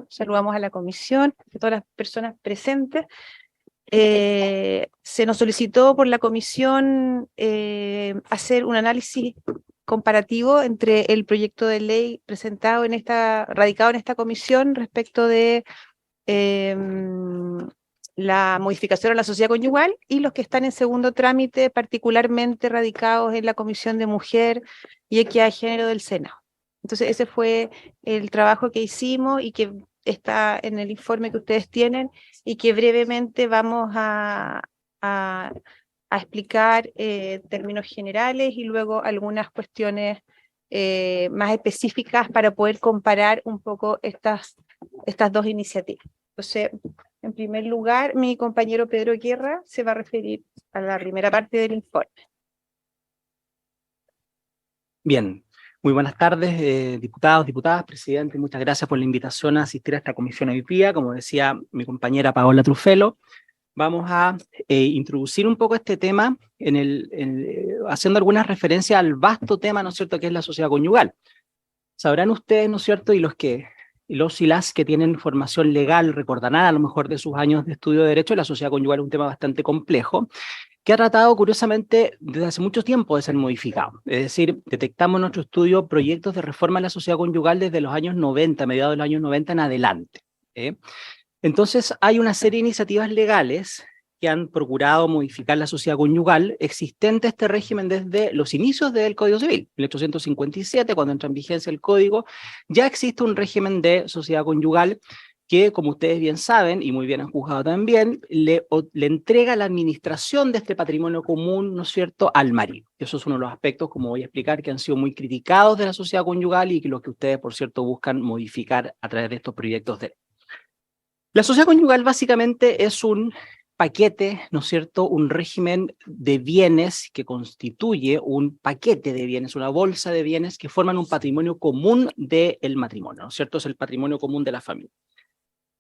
Saludamos a la comisión, a todas las personas presentes. Se nos solicitó por la comisión hacer un análisis comparativo entre el proyecto de ley radicado en esta comisión respecto de la modificación a la sociedad conyugal y los que están en segundo trámite, particularmente radicados en la Comisión de Mujer y Equidad de Género del Senado. Entonces ese fue el trabajo que hicimos y que está en el informe que ustedes tienen y que brevemente vamos a explicar términos generales y luego algunas cuestiones más específicas para poder comparar un poco estas dos iniciativas. Entonces, en primer lugar, mi compañero Pedro Guerra se va a referir a la primera parte del informe. Bien, muy buenas tardes, diputados, diputadas, presidente, muchas gracias por la invitación a asistir a esta comisión hoy día. Como decía mi compañera Paola Truffello, vamos a introducir un poco este tema haciendo algunas referencias al vasto tema, ¿no es cierto?, que es la sociedad conyugal. Sabrán ustedes, ¿no es cierto?, y los y las que tienen formación legal recordarán a lo mejor de sus años de estudio de Derecho, la sociedad conyugal es un tema bastante complejo, que ha tratado curiosamente desde hace mucho tiempo de ser modificado. Es decir, detectamos en nuestro estudio proyectos de reforma de la sociedad conyugal desde los años 90, mediados de los años 90 en adelante. Entonces hay una serie de iniciativas legales que han procurado modificar la sociedad conyugal existente este régimen desde los inicios del Código Civil. En 1857, cuando entra en vigencia el Código, ya existe un régimen de sociedad conyugal que, como ustedes bien saben, y muy bien han juzgado también, le entrega la administración de este patrimonio común, ¿no es cierto?, al marido. Eso es uno de los aspectos, como voy a explicar, que han sido muy criticados de la sociedad conyugal y que los que ustedes, por cierto, buscan modificar a través de estos proyectos de ley. La sociedad conyugal básicamente es un paquete, ¿no es cierto?, un régimen de bienes que constituye un paquete de bienes, una bolsa de bienes que forman un patrimonio común del matrimonio, ¿no es cierto?, es el patrimonio común de la familia.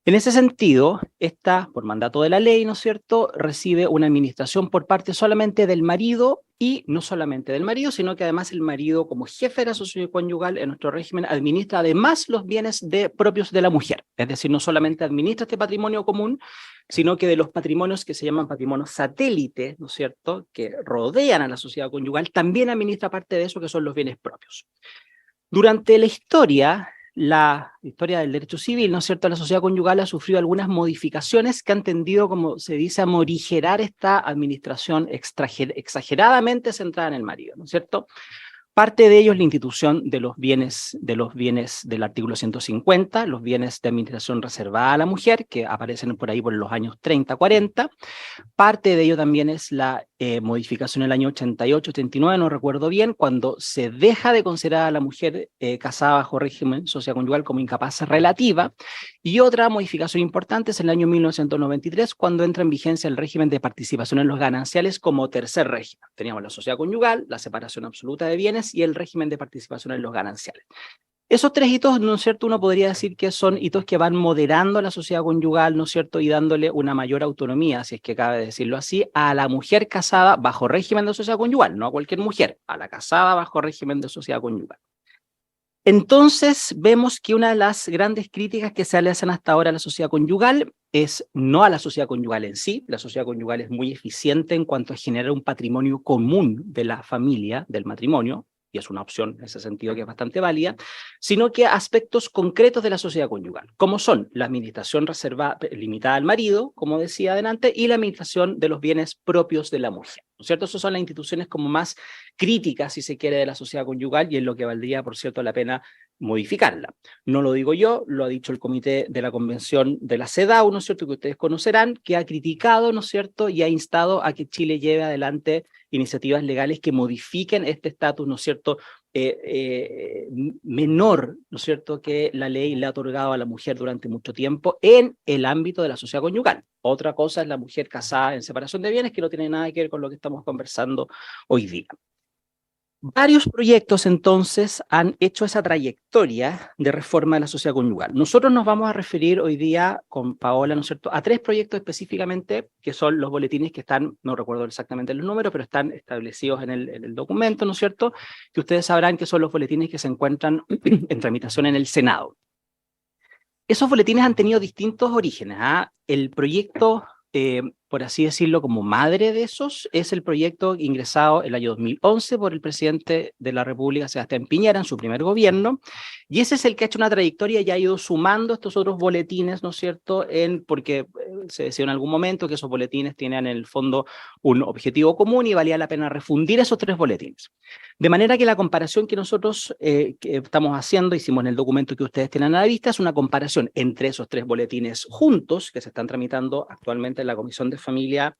En ese sentido, esta, por mandato de la ley, ¿no es cierto?, recibe una administración por parte solamente del marido y no solamente del marido, sino que además el marido, como jefe de la sociedad conyugal en nuestro régimen, administra además los bienes propios de la mujer. Es decir, no solamente administra este patrimonio común, sino que de los patrimonios que se llaman patrimonios satélites, ¿no es cierto?, que rodean a la sociedad conyugal, también administra parte de eso que son los bienes propios. Durante la historia del derecho civil, ¿no es cierto?, la sociedad conyugal ha sufrido algunas modificaciones que han tendido, como se dice, a morigerar esta administración exageradamente centrada en el marido, ¿no es cierto? Parte de ello es la institución de los bienes del artículo 150, los bienes de administración reservada a la mujer, que aparecen por ahí por los años 30, 40. Parte de ello también es la modificación en el año 88, 89, no recuerdo bien, cuando se deja de considerar a la mujer casada bajo régimen socioconyugal como incapaz relativa. Y otra modificación importante es en el año 1993, cuando entra en vigencia el régimen de participación en los gananciales como tercer régimen. Teníamos la sociedad conyugal, la separación absoluta de bienes y el régimen de participación en los gananciales. Esos tres hitos, ¿no es cierto?, uno podría decir que son hitos que van moderando la sociedad conyugal, ¿no es cierto?, y dándole una mayor autonomía, si es que cabe decirlo así, a la mujer casada bajo régimen de sociedad conyugal, no a cualquier mujer, a la casada bajo régimen de sociedad conyugal. Entonces, vemos que una de las grandes críticas que se le hacen hasta ahora a la sociedad conyugal es no a la sociedad conyugal en sí. La sociedad conyugal es muy eficiente en cuanto a generar un patrimonio común de la familia, del matrimonio, y es una opción en ese sentido que es bastante válida, sino que aspectos concretos de la sociedad conyugal, como son la administración reservada, limitada al marido, como decía adelante, y la administración de los bienes propios de la mujer, ¿no es cierto? Esas son las instituciones como más críticas, si se quiere, de la sociedad conyugal y en lo que valdría, por cierto, la pena modificarla. No lo digo yo, lo ha dicho el comité de la convención de la CEDAW, ¿no es cierto?, que ustedes conocerán, que ha criticado, ¿no es cierto?, y ha instado a que Chile lleve adelante iniciativas legales que modifiquen este estatus, ¿no es cierto?, menor, ¿no es cierto?, que la ley le ha otorgado a la mujer durante mucho tiempo en el ámbito de la sociedad conyugal. Otra cosa es la mujer casada en separación de bienes, que no tiene nada que ver con lo que estamos conversando hoy día. Varios proyectos, entonces, han hecho esa trayectoria de reforma de la sociedad conyugal. Nosotros nos vamos a referir hoy día con Paola, ¿no es cierto?, a tres proyectos específicamente, que son los boletines que están, no recuerdo exactamente los números, pero están establecidos en el documento, ¿no es cierto?, que ustedes sabrán que son los boletines que se encuentran en tramitación en el Senado. esos boletines han tenido distintos orígenes. El proyecto, por así decirlo, como madre de esos, es el proyecto ingresado el año 2011 por el presidente de la República, Sebastián Piñera, en su primer gobierno, y ese es el que ha hecho una trayectoria y ha ido sumando estos otros boletines, ¿no es cierto?, porque se decía en algún momento que esos boletines tienen en el fondo un objetivo común y valía la pena refundir esos 3 boletines. De manera que la comparación que nosotros que estamos haciendo, hicimos en el documento que ustedes tienen a la vista, es una comparación entre esos 3 boletines juntos, que se están tramitando actualmente en la Comisión de Familia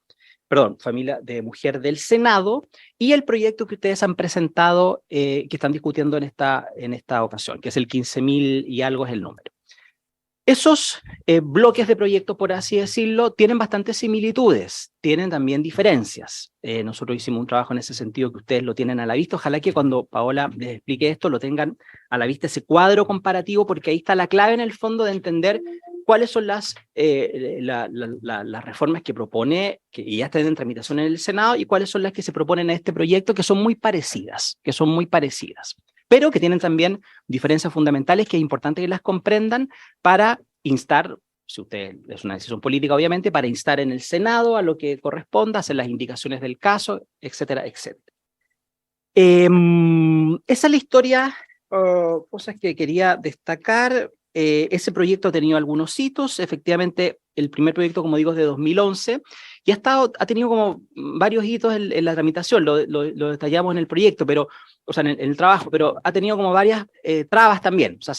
de Mujer del Senado, y el proyecto que ustedes han presentado, que están discutiendo en esta ocasión, que es el 15.000 y algo es el número. Esos bloques de proyectos, por así decirlo, tienen bastantes similitudes, tienen también diferencias. Nosotros hicimos un trabajo en ese sentido que ustedes lo tienen a la vista. Ojalá que cuando Paola les explique esto lo tengan a la vista, ese cuadro comparativo, porque ahí está la clave en el fondo de entender cuáles son las reformas que propone, que ya están en tramitación en el Senado, y cuáles son las que se proponen en este proyecto, que son muy parecidas, pero que tienen también diferencias fundamentales que es importante que las comprendan para instar, si usted es una decisión política obviamente, para instar en el Senado a lo que corresponda, hacer las indicaciones del caso, etcétera, etcétera. Esa es la historia, cosas que quería destacar. Ese proyecto ha tenido algunos hitos, efectivamente el primer proyecto, como digo, es de 2011, y ha tenido como varios hitos en la tramitación, lo detallamos en el proyecto, pero, o sea, en el trabajo, pero ha tenido como varias trabas también. O sea,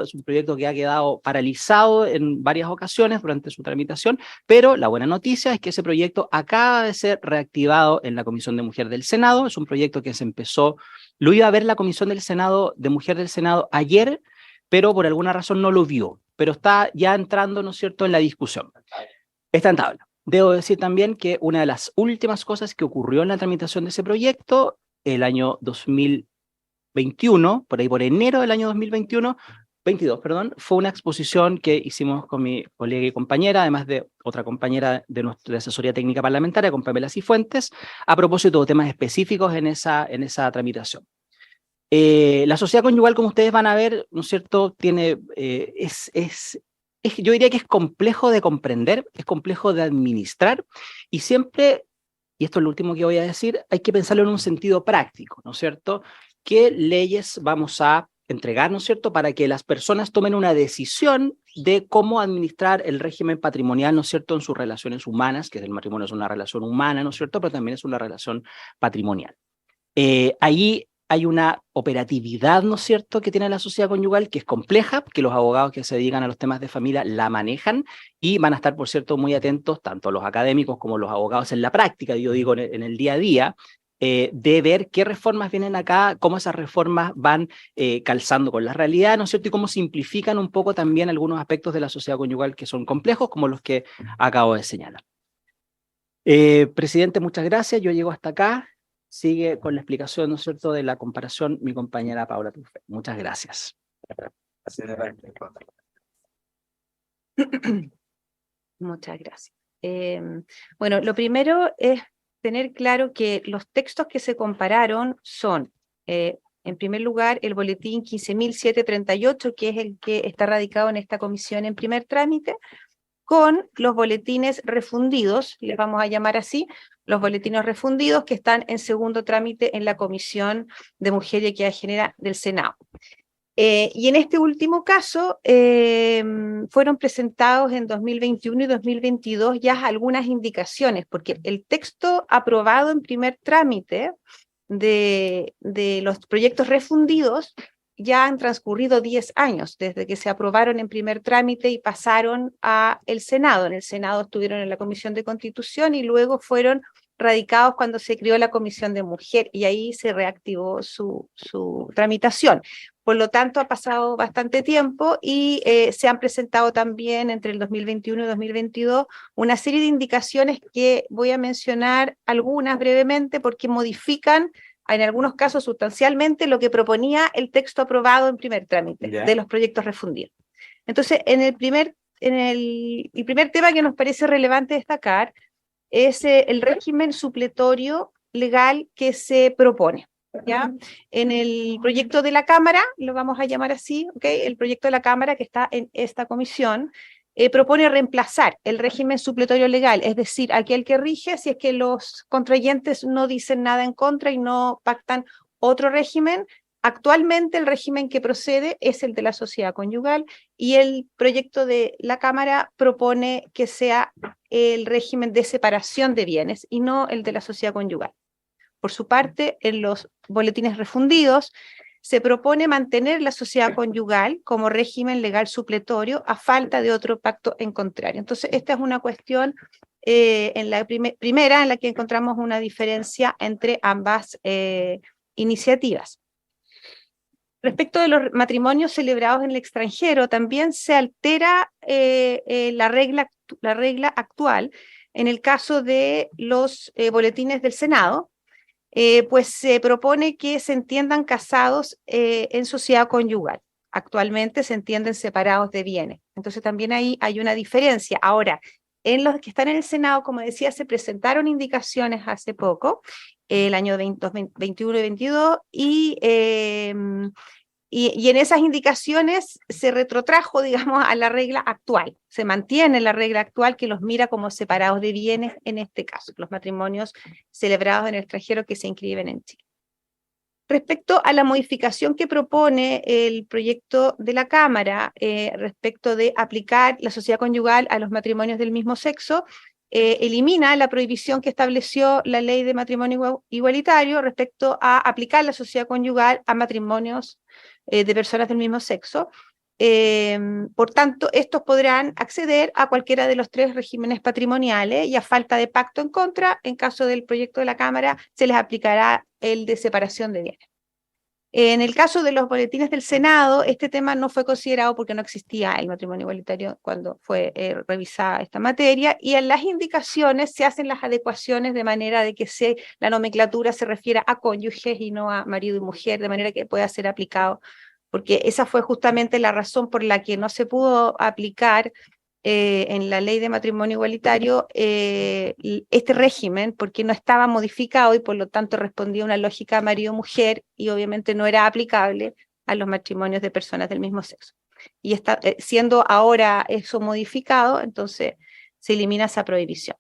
es un proyecto que ha quedado paralizado en varias ocasiones durante su tramitación, pero la buena noticia es que ese proyecto acaba de ser reactivado en la Comisión de Mujer del Senado. Es un proyecto que se empezó, lo iba a ver la Comisión del Senado, de Mujer del Senado ayer, pero por alguna razón no lo vio, pero está ya entrando, ¿no es cierto?, en la discusión. Está en tabla. Debo decir también que una de las últimas cosas que ocurrió en la tramitación de ese proyecto, el año 2021, por ahí por enero del año 2022, fue una exposición que hicimos con mi colega y compañera, además de otra compañera de nuestra asesoría técnica parlamentaria, con Pamela Cifuentes, a propósito de temas específicos en esa tramitación. La sociedad conyugal, como ustedes van a ver, ¿no es cierto?, tiene, yo diría que es complejo de comprender, es complejo de administrar, y siempre, y esto es lo último que voy a decir, hay que pensarlo en un sentido práctico, ¿no es cierto? ¿Qué leyes vamos a entregar, ¿no es cierto?, para que las personas tomen una decisión de cómo administrar el régimen patrimonial, ¿no es cierto?, en sus relaciones humanas, que el matrimonio es una relación humana, ¿no es cierto?, pero también es una relación patrimonial. Ahí hay una operatividad, ¿no es cierto?, que tiene la sociedad conyugal, que es compleja, que los abogados que se dedican a los temas de familia la manejan, y van a estar, por cierto, muy atentos, tanto los académicos como los abogados en la práctica, yo digo en el día a día, de ver qué reformas vienen acá, cómo esas reformas van calzando con la realidad, ¿no es cierto?, y cómo simplifican un poco también algunos aspectos de la sociedad conyugal que son complejos, como los que acabo de señalar. Presidente, muchas gracias. Yo llego hasta acá. Sigue con la explicación, ¿no es cierto?, de la comparación mi compañera Paola Truffel. Muchas gracias. Muchas gracias. Bueno, lo primero es tener claro que los textos que se compararon son, en primer lugar, el boletín 15.738, que es el que está radicado en esta comisión en primer trámite, con los boletines refundidos, les vamos a llamar así, los boletines refundidos que están en segundo trámite en la Comisión de Mujer y Equidad de Género del Senado. Y en este último caso, fueron presentados en 2021 y 2022 ya algunas indicaciones, porque el texto aprobado en primer trámite de los proyectos refundidos ya han transcurrido 10 años desde que se aprobaron en primer trámite y pasaron a el Senado. En el Senado estuvieron en la Comisión de Constitución y luego fueron radicados cuando se creó la Comisión de Mujer y ahí se reactivó su tramitación. Por lo tanto, ha pasado bastante tiempo y se han presentado también entre el 2021 y 2022 una serie de indicaciones que voy a mencionar algunas brevemente porque modifican en algunos casos sustancialmente lo que proponía el texto aprobado en primer trámite de los proyectos refundidos. Entonces, el primer tema que nos parece relevante destacar es el régimen supletorio legal que se propone. ¿ya? En el proyecto de la Cámara, lo vamos a llamar así, ¿okay? El proyecto de la Cámara que está en esta comisión, propone reemplazar el régimen supletorio legal, es decir, aquel que rige si es que los contrayentes no dicen nada en contra y no pactan otro régimen. Actualmente el régimen que procede es el de la sociedad conyugal y el proyecto de la Cámara propone que sea el régimen de separación de bienes y no el de la sociedad conyugal. Por su parte, en los boletines refundidos se propone mantener la sociedad conyugal como régimen legal supletorio a falta de otro pacto en contrario. Entonces, esta es una cuestión en la primera en la que encontramos una diferencia entre ambas iniciativas. Respecto de los matrimonios celebrados en el extranjero, también se altera la regla actual en el caso de los boletines del Senado, pues se propone que se entiendan casados en sociedad conyugal. Actualmente se entienden separados de bienes. Entonces también ahí hay una diferencia. Ahora, en los que están en el Senado, como decía, se presentaron indicaciones hace poco, el año 2021 y 22, y en esas indicaciones se retrotrajo, digamos, a la regla actual. Se mantiene la regla actual que los mira como separados de bienes, en este caso, los matrimonios celebrados en el extranjero que se inscriben en Chile. Respecto a la modificación que propone el proyecto de la Cámara respecto de aplicar la sociedad conyugal a los matrimonios del mismo sexo, elimina la prohibición que estableció la ley de matrimonio igualitario respecto a aplicar la sociedad conyugal a matrimonios de personas del mismo sexo. Por tanto, estos podrán acceder a cualquiera de los tres regímenes patrimoniales y a falta de pacto en contra, en caso del proyecto de la Cámara, se les aplicará el de separación de bienes. En el caso de los boletines del Senado, este tema no fue considerado porque no existía el matrimonio igualitario cuando fue revisada esta materia, y en las indicaciones se hacen las adecuaciones de manera de que la nomenclatura se refiera a cónyuges y no a marido y mujer, de manera que pueda ser aplicado, porque esa fue justamente la razón por la que no se pudo aplicar en la ley de matrimonio igualitario este régimen, porque no estaba modificado y por lo tanto respondía a una lógica marido-mujer y obviamente no era aplicable a los matrimonios de personas del mismo sexo. Y está, siendo ahora eso modificado, entonces se elimina esa prohibición.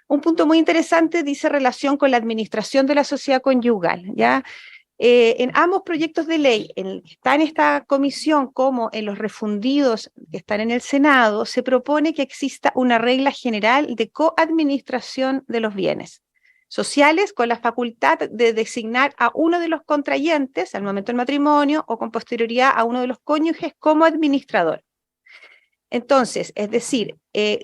Un punto muy interesante dice relación con la administración de la sociedad conyugal, ¿ya? En ambos proyectos de ley, está en esta comisión como en los refundidos que están en el Senado, se propone que exista una regla general de coadministración de los bienes sociales con la facultad de designar a uno de los contrayentes al momento del matrimonio o con posterioridad a uno de los cónyuges como administrador. Entonces, es decir,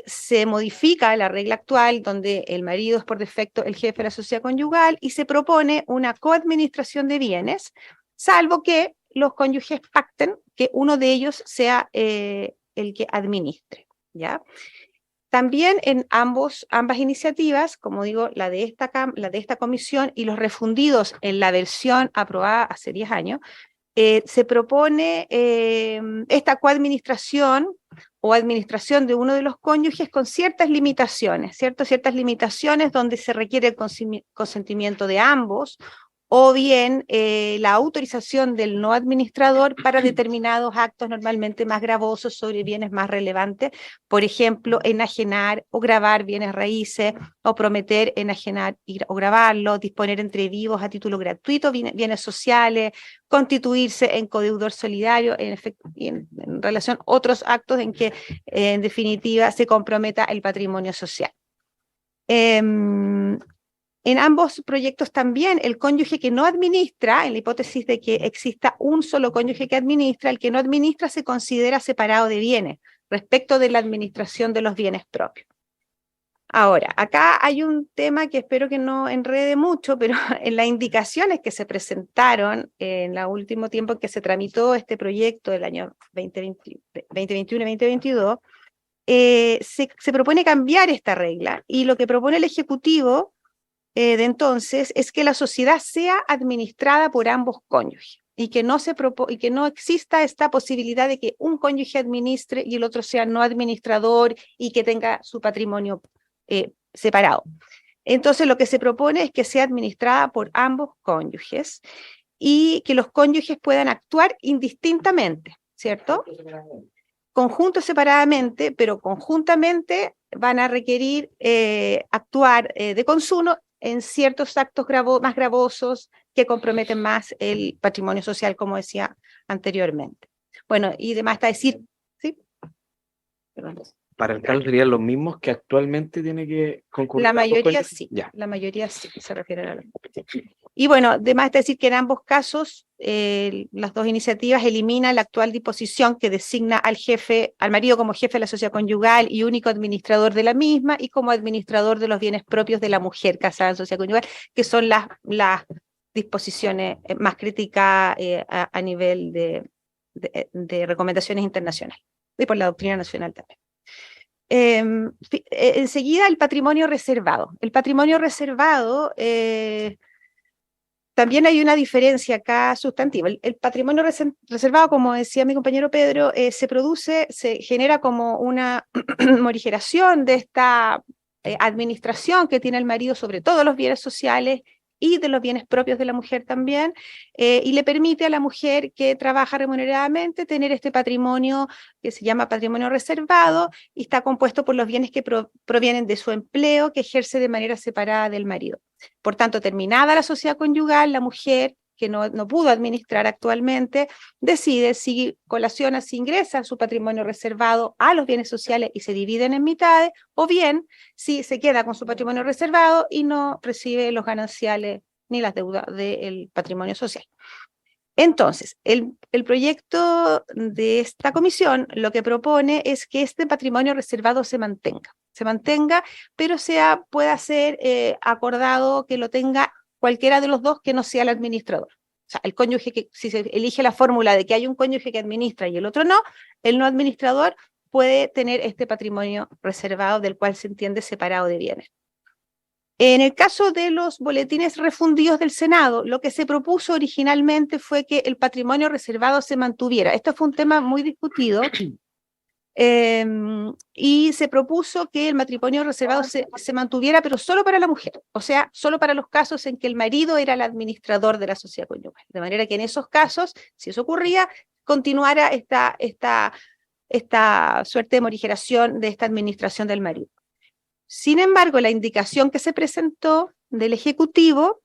se modifica la regla actual donde el marido es por defecto el jefe de la sociedad conyugal y se propone una coadministración de bienes, salvo que los cónyuges pacten que uno de ellos sea el que administre, ¿ya? También en ambas iniciativas, como digo, la de esta comisión y los refundidos en la versión aprobada hace 10 años, se propone esta coadministración o administración de uno de los cónyuges con ciertas limitaciones, ciertas limitaciones donde se requiere el consentimiento de ambos o bien la autorización del no administrador para determinados actos normalmente más gravosos sobre bienes más relevantes, por ejemplo, enajenar o gravar bienes raíces, o prometer enajenar o grabarlo, disponer entre vivos a título gratuito bienes sociales, constituirse en codeudor solidario, en relación a otros actos en que, en definitiva, se comprometa el patrimonio social. En ambos proyectos también el cónyuge que no administra, en la hipótesis de que exista un solo cónyuge que administra, el que no administra se considera separado de bienes respecto de la administración de los bienes propios. Ahora, acá hay un tema que espero que no enrede mucho, pero en las indicaciones que se presentaron en el último tiempo en que se tramitó este proyecto del año 2021 y 2022, se propone cambiar esta regla, y lo que propone el Ejecutivo de entonces es que la sociedad sea administrada por ambos cónyuges y que no exista esta posibilidad de que un cónyuge administre y el otro sea no administrador y que tenga su patrimonio separado. Entonces lo que se propone es que sea administrada por ambos cónyuges y que los cónyuges puedan actuar indistintamente, ¿cierto? Conjuntos separadamente, pero conjuntamente van a requerir actuar de consumo en ciertos actos más gravosos que comprometen más el patrimonio social, como decía anteriormente. Bueno, y demás está decir, ¿sí? Perdón. Para el caso serían los mismos que actualmente tiene que concurrir. La mayoría sí. sí, la mayoría sí se refieren a la. Y bueno, además de decir que en ambos casos, las dos iniciativas eliminan la actual disposición que designa al jefe, al marido como jefe de la sociedad conyugal y único administrador de la misma, y como administrador de los bienes propios de la mujer casada en sociedad conyugal, que son las disposiciones más críticas a nivel de recomendaciones internacionales y por la doctrina nacional también. Enseguida el patrimonio reservado. El patrimonio reservado, también hay una diferencia acá sustantiva. El patrimonio reservado, como decía mi compañero Pedro, se genera como una morigeración de esta administración que tiene el marido sobre todos los bienes sociales y de los bienes propios de la mujer también, y le permite a la mujer que trabaja remuneradamente tener este patrimonio que se llama patrimonio reservado y está compuesto por los bienes que provienen de su empleo que ejerce de manera separada del marido. Por tanto, terminada la sociedad conyugal, la mujer que no pudo administrar actualmente, decide si colaciona, si ingresa su patrimonio reservado a los bienes sociales y se dividen en mitades, o bien si se queda con su patrimonio reservado y no recibe los gananciales ni las deudas del patrimonio social. Entonces, el proyecto de esta comisión lo que propone es que este patrimonio reservado se mantenga, pero pueda ser acordado que lo tenga cualquiera de los dos que no sea el administrador. O sea, el cónyuge que, si se elige la fórmula de que hay un cónyuge que administra y el otro no, el no administrador puede tener este patrimonio reservado del cual se entiende separado de bienes. En el caso de los boletines refundidos del Senado, lo que se propuso originalmente fue que el patrimonio reservado se mantuviera. Esto fue un tema muy discutido. Y se propuso que el matrimonio reservado se mantuviera, pero solo para la mujer, o sea, solo para los casos en que el marido era el administrador de la sociedad conyugal, de manera que en esos casos, si eso ocurría, continuara esta suerte de morigeración de esta administración del marido. Sin embargo, la indicación que se presentó del Ejecutivo,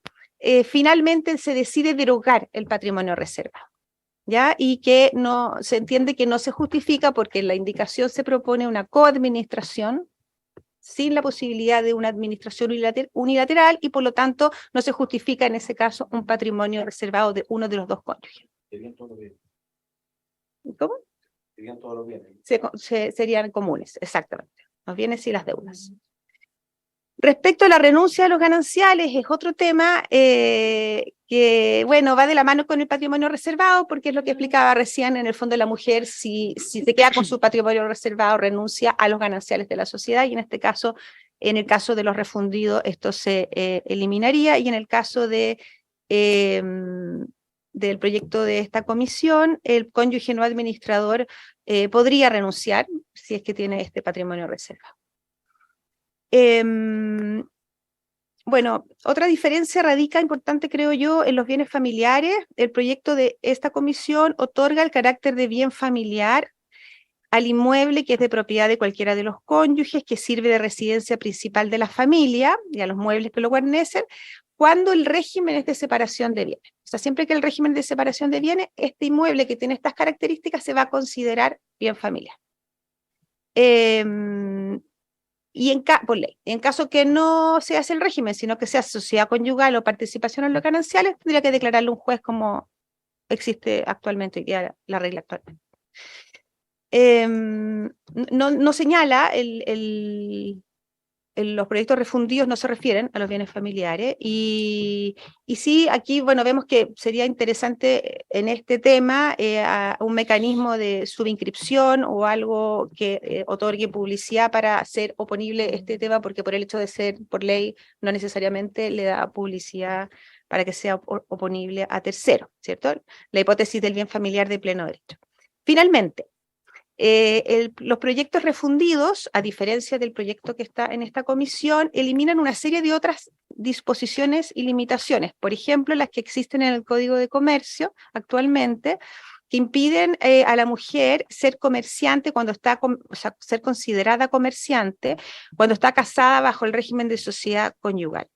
finalmente se decide derogar el patrimonio reservado, ¿ya? Y que se entiende que no se justifica porque en la indicación se propone una coadministración sin la posibilidad de una administración unilateral y por lo tanto no se justifica en ese caso un patrimonio reservado de uno de los dos cónyuges. Serían todos los bienes. ¿Cómo? Serían todos los bienes. Serían comunes, exactamente, los bienes y las deudas. Respecto a la renuncia a los gananciales, es otro tema que, bueno, va de la mano con el patrimonio reservado, porque es lo que explicaba recién, en el fondo la mujer, si se queda con su patrimonio reservado, renuncia a los gananciales de la sociedad, y en este caso, en el caso de los refundidos, esto se eliminaría, y en el caso del proyecto de esta comisión, el cónyuge no administrador podría renunciar si es que tiene este patrimonio reservado. Bueno, otra diferencia radica importante, creo yo, en los bienes familiares. El proyecto de esta comisión otorga el carácter de bien familiar al inmueble que es de propiedad de cualquiera de los cónyuges, que sirve de residencia principal de la familia, y a los muebles que lo guarnecen, cuando el régimen es de separación de bienes. O sea, siempre que el régimen de separación de bienes, este inmueble que tiene estas características se va a considerar bien familiar. Y por ley, en caso que no se hace el régimen, sino que sea sociedad conyugal o participación en los gananciales, tendría que declararle un juez como existe actualmente, ya la regla actualmente. No señala, los proyectos refundidos no se refieren a los bienes familiares, y sí, aquí, bueno, vemos que sería interesante en este tema un mecanismo de subinscripción o algo que otorgue publicidad para hacer oponible este tema, porque por el hecho de ser por ley no necesariamente le da publicidad para que sea oponible a terceros, ¿cierto? La hipótesis del bien familiar de pleno derecho. Finalmente, Los proyectos refundidos, a diferencia del proyecto que está en esta comisión, eliminan una serie de otras disposiciones y limitaciones, por ejemplo, las que existen en el Código de Comercio actualmente, que impiden a la mujer ser comerciante cuando está, o sea, ser considerada comerciante cuando está casada bajo el régimen de sociedad conyugal.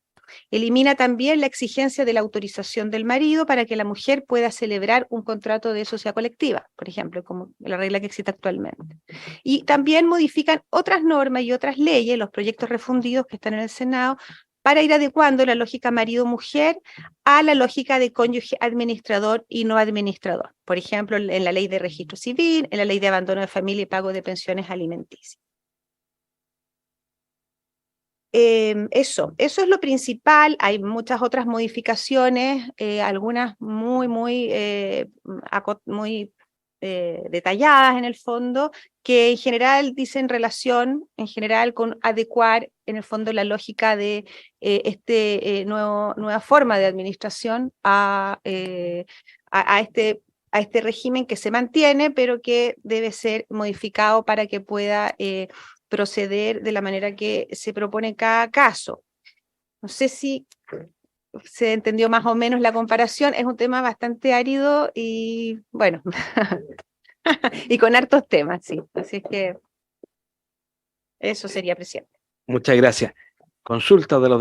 Elimina también la exigencia de la autorización del marido para que la mujer pueda celebrar un contrato de sociedad colectiva, por ejemplo, como la regla que existe actualmente. Y también modifican otras normas y otras leyes, los proyectos refundidos que están en el Senado, para ir adecuando la lógica marido-mujer a la lógica de cónyuge administrador y no administrador. Por ejemplo, en la ley de registro civil, en la ley de abandono de familia y pago de pensiones alimenticias. Eso es lo principal. Hay muchas otras modificaciones, algunas muy detalladas en el fondo, que en general dicen relación, en general con adecuar en el fondo la lógica de nueva forma de administración a este régimen que se mantiene, pero que debe ser modificado para que pueda proceder de la manera que se propone en cada caso. No sé si se entendió más o menos la comparación, es un tema bastante árido y bueno, y con hartos temas, sí. Así es que eso sería, presidente. Muchas gracias. Consulta de los